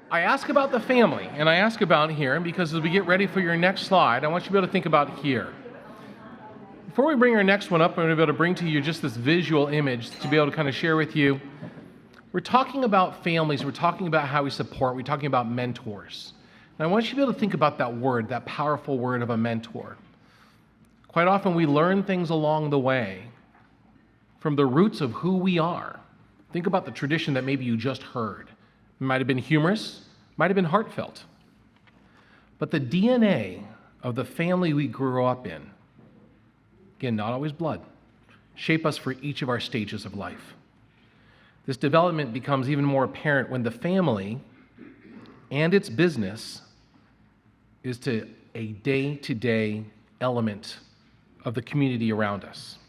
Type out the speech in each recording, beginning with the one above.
I ask about the family, and I ask about here because as we get ready for your next slide, I want you to be able to think about here. Before we bring our next one up, I'm going to be able to bring to you just this visual image to be able to kind of share with you. We're talking about families, we're talking about how we support, we're talking about mentors. And I want you to be able to think about that word, that powerful word of a mentor. Quite often we learn things along the way from the roots of who we are. Think about the tradition that maybe you just heard. It might have been humorous, might have been heartfelt. But the DNA of the family we grew up in, again, not always blood, shape us for each of our stages of life. This development becomes even more apparent when the family and its business is to a day-to-day element of the community around us.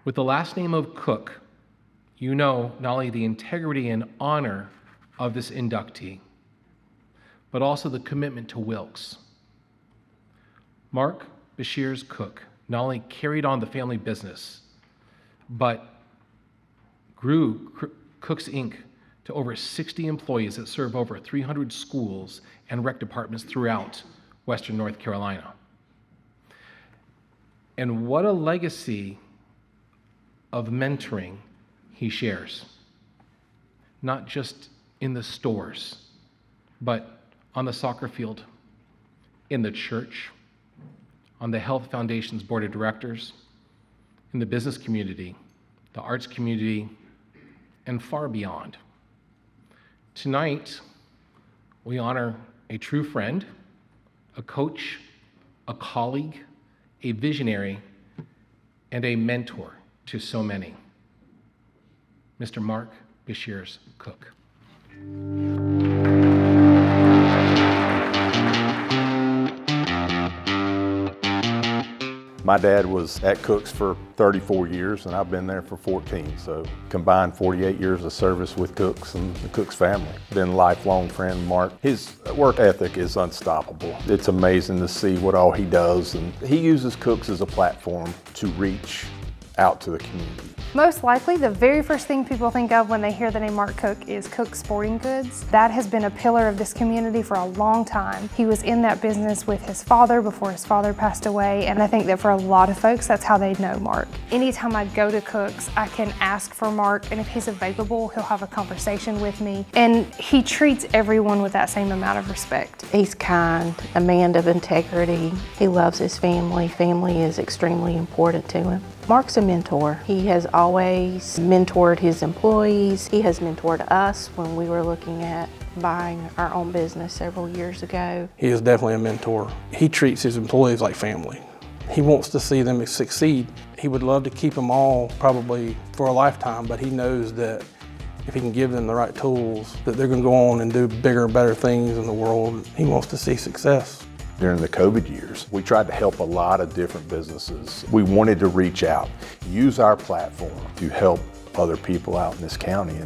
With the last name of Cook, you know not only the integrity and honor of this inductee, but also the commitment to Wilkes. Mark Bashir's Cook not only carried on the family business, but grew Cook's Inc. to over 60 employees that serve over 300 schools and rec departments throughout Western North Carolina. And what a legacy of mentoring he shares, not just in the stores, but on the soccer field, in the church, on the Health Foundation's board of directors, in the business community, the arts community, and far beyond. Tonight, we honor a true friend, a coach, a colleague, a visionary, and a mentor to so many. Mr. Mark Bashir's Cook. My dad was at Cook's for 34 years and I've been there for 14, so combined 48 years of service with Cook's and the Cook's family. Been a lifelong friend, Mark. His work ethic is unstoppable. It's amazing to see what all he does, and he uses Cook's as a platform to reach out to the community. Most likely, the very first thing people think of when they hear the name Mark Cook is Cook Sporting Goods. That has been a pillar of this community for a long time. He was in that business with his father before his father passed away, and I think that for a lot of folks, that's how they know Mark. Anytime I go to Cook's, I can ask for Mark, and if he's available, he'll have a conversation with me, and he treats everyone with that same amount of respect. He's kind, a man of integrity. He loves his family. Family is extremely important to him. Mark's a mentor. He has always mentored his employees. He has mentored us when we were looking at buying our own business several years ago. He is definitely a mentor. He treats his employees like family. He wants to see them succeed. He would love to keep them all probably for a lifetime, but he knows that if he can give them the right tools, that they're going to go on and do bigger and better things in the world. He wants to see success. During the COVID years, we tried to help a lot of different businesses. We wanted to reach out, use our platform to help other people out in this county,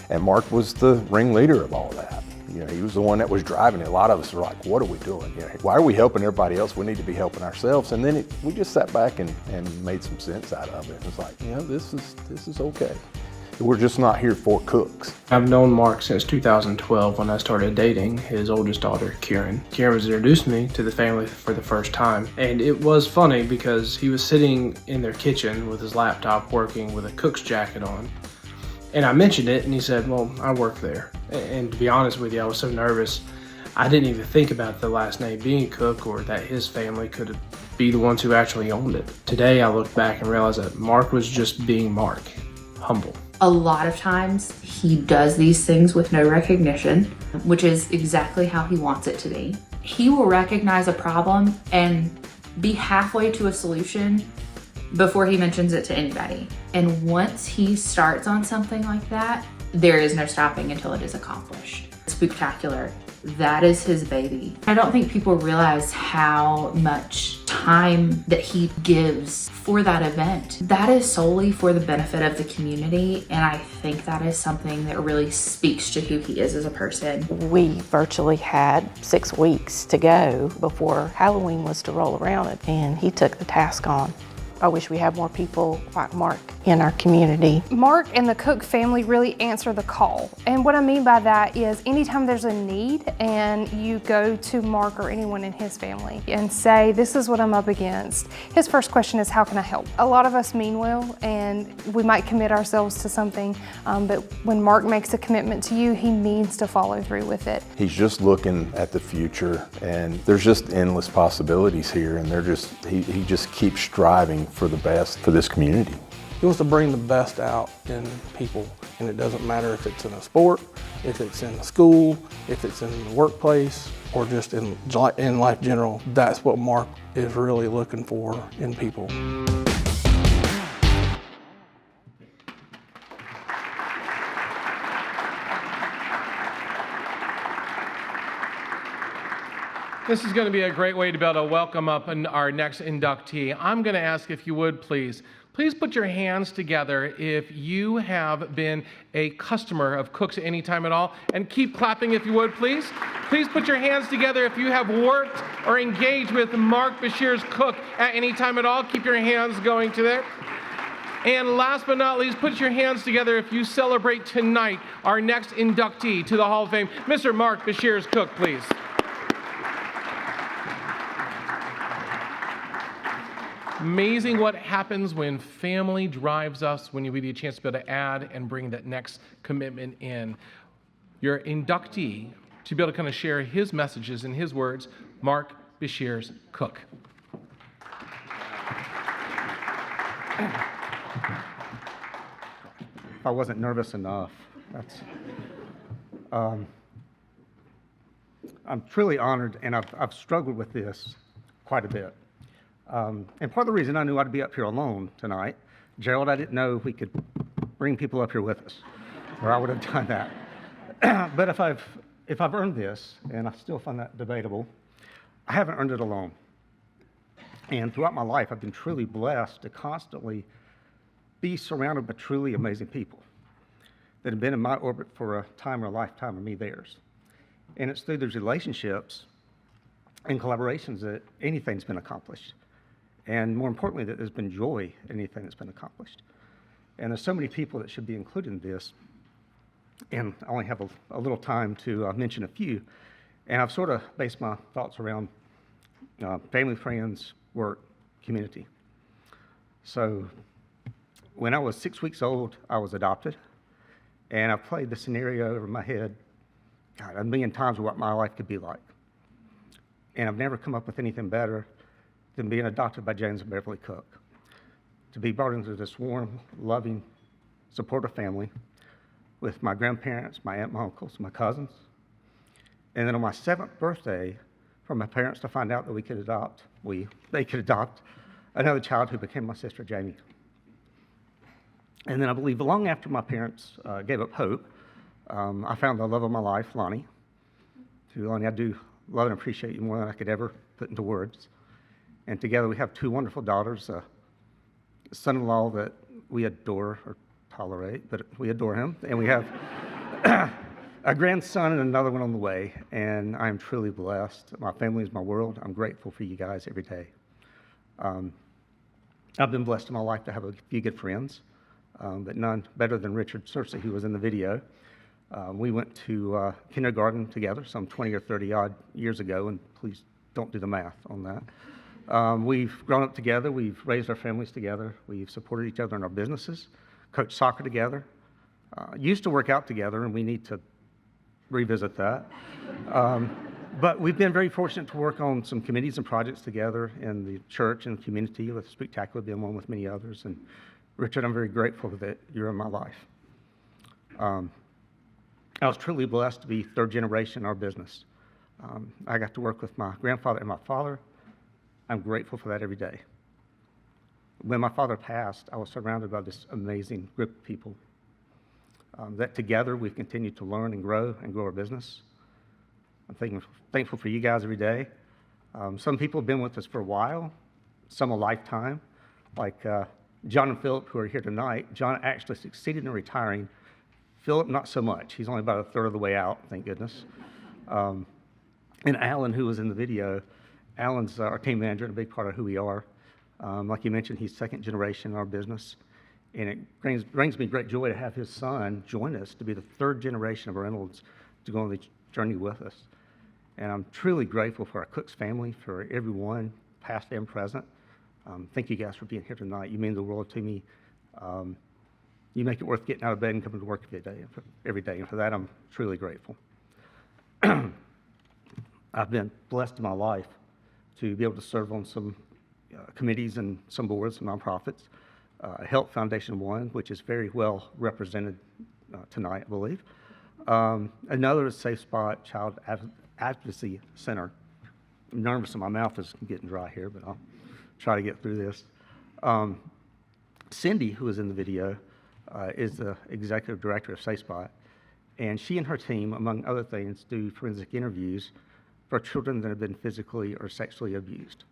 and Mark was the ringleader of all that. You know, he was the one that was driving it. A lot of us were like, what are we doing? You know, why are we helping everybody else? We need to be helping ourselves. And then we just sat back and made some sense out of it. It was like, you know, this is okay. We're just not here for Cooks. I've known Mark since 2012 when I started dating his oldest daughter, Kieran. Kieran was introduced me to the family for the first time. And it was funny because he was sitting in their kitchen with his laptop working with a cook's jacket on. And I mentioned it and he said, well, I work there. And to be honest with you, I was so nervous. I didn't even think about the last name being Cook or that his family could be the ones who actually owned it. Today I look back and realize that Mark was just being Mark, humble. A lot of times he does these things with no recognition, which is exactly how he wants it to be. He will recognize a problem and be halfway to a solution before he mentions it to anybody. And once he starts on something like that, there is no stopping until it is accomplished. Spooktacular. That is his baby. I don't think people realize how much time that he gives for that event. That is solely for the benefit of the community, and I think that is something that really speaks to who he is as a person. We virtually had 6 weeks to go before Halloween was to roll around, and he took the task on. I wish we had more people like Mark in our community. Mark and the Cook family really answer the call. And what I mean by that is anytime there's a need and you go to Mark or anyone in his family and say, this is what I'm up against, his first question is, how can I help? A lot of us mean well and we might commit ourselves to something, but when Mark makes a commitment to you, he means to follow through with it. He's just looking at the future, and there's just endless possibilities here, and he just keeps striving for the best for this community. He wants to bring the best out in people, and it doesn't matter if it's in a sport, if it's in a school, if it's in the workplace, or just in life general. That's what Mark is really looking for in people. This is going to be a great way to be able to welcome up our next inductee. I'm going to ask if you would please put your hands together if you have been a customer of Cook's at any time at all, and keep clapping if you would please. Please put your hands together if you have worked or engaged with Mark Bashir's Cook at any time at all. Keep your hands going to there. And last but not least, put your hands together if you celebrate tonight our next inductee to the Hall of Fame, Mr. Mark Bashir's Cook, please. Amazing what happens when family drives us, when you get a chance to be able to add and bring that next commitment in. Your inductee, to be able to kind of share his messages and his words, Mark Bashir's Cook. If I wasn't nervous enough, I'm truly honored, and I've struggled with this quite a bit. And part of the reason I knew I'd be up here alone tonight, Gerald, I didn't know we could bring people up here with us, or I would have done that. But if I've earned this, and I still find that debatable, I haven't earned it alone. And throughout my life, I've been truly blessed to constantly be surrounded by truly amazing people that have been in my orbit for a time or a lifetime, and me theirs. And it's through those relationships and collaborations that anything's been accomplished. And more importantly, that there's been joy in anything that's been accomplished. And there's so many people that should be included in this, and I only have a little time to mention a few. And I've sort of based my thoughts around family, friends, work, community. So when I was 6 weeks old, I was adopted, and I played the scenario over my head, God, a million times what my life could be like. And I've never come up with anything better than being adopted by James and Beverly Cook. To be brought into this warm, loving, supportive family with my grandparents, my aunt, my uncles, my cousins. And then on my 7th birthday, for my parents to find out that they could adopt another child who became my sister, Jamie. And then I believe long after my parents gave up hope, I found the love of my life, Lonnie. To Lonnie, I do love and appreciate you more than I could ever put into words. And together we have 2 wonderful daughters, a son-in-law that we adore or tolerate, but we adore him. And we have a grandson and another one on the way. And I am truly blessed. My family is my world. I'm grateful for you guys every day. I've been blessed in my life to have a few good friends, but none better than Richard Searcy, who was in the video. We went to kindergarten together some 20 or 30 odd years ago, and please don't do the math on that. We've grown up together, we've raised our families together, we've supported each other in our businesses, coached soccer together, used to work out together, and we need to revisit that. But we've been very fortunate to work on some committees and projects together in the church and community, with Spectacular being one with many others. And Richard, I'm very grateful that you're in my life. I was truly blessed to be 3rd generation in our business. I got to work with my grandfather and my father. I'm grateful for that every day. When my father passed, I was surrounded by this amazing group of people that together we've continued to learn and grow our business. I'm thankful for you guys every day. Some people have been with us for a while, some a lifetime, like John and Philip, who are here tonight. John actually succeeded in retiring. Philip, not so much. He's only about 1/3 of the way out, thank goodness. And Alan, who was in the video, Alan's our team manager and a big part of who we are. Like you mentioned, he's second generation in our business, and it brings me great joy to have his son join us to be the third generation of our Reynolds to go on the journey with us. And I'm truly grateful for our Cooks family, for everyone, past and present. Thank you guys for being here tonight. You mean the world to me. You make it worth getting out of bed and coming to work every day, and for that I'm truly grateful. I've been blessed in my life to be able to serve on some committees and some boards and nonprofits. Health Foundation One, which is very well represented tonight, I believe. Another is Safe Spot Child Advocacy Center. I'm nervous and my mouth is getting dry here, but I'll try to get through this. Cindy, who is in the video, is the executive director of Safe Spot, and she and her team, among other things, do forensic interviews for children that have been physically or sexually abused.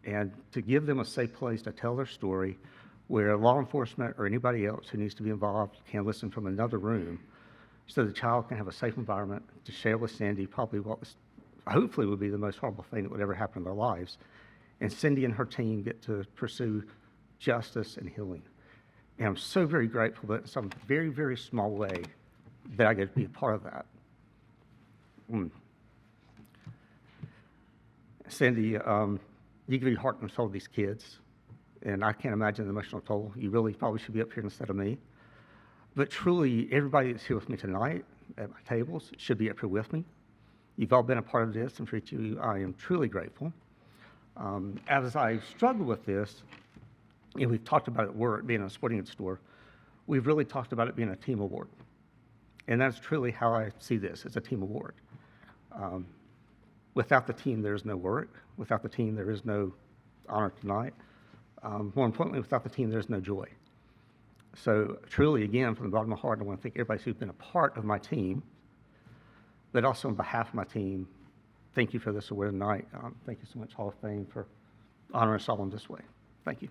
And to give them a safe place to tell their story where law enforcement or anybody else who needs to be involved can listen from another room so the child can have a safe environment to share with Cindy probably what was, hopefully would be the most horrible thing that would ever happen in their lives. And Cindy and her team get to pursue justice and healing. And I'm so very grateful that in some very, very small way that I get to be a part of that. Cindy, you give your heart and soul to these kids, and I can't imagine the emotional toll. You really probably should be up here instead of me. But truly, everybody that's here with me tonight at my tables should be up here with me. You've all been a part of this, and for you, I am truly grateful. As I struggle with this, and we've talked about it at work, being in a sporting goods store, we've really talked about it being a team award. And that's truly how I see this, as a team award. Without the team, there's no work. Without the team, there is no honor tonight. More importantly, without the team, there's no joy. So truly, again, from the bottom of my heart, I want to thank everybody who's been a part of my team, but also on behalf of my team, thank you for this award tonight. Thank you so much, Hall of Fame, for honoring us all in this way. Thank you.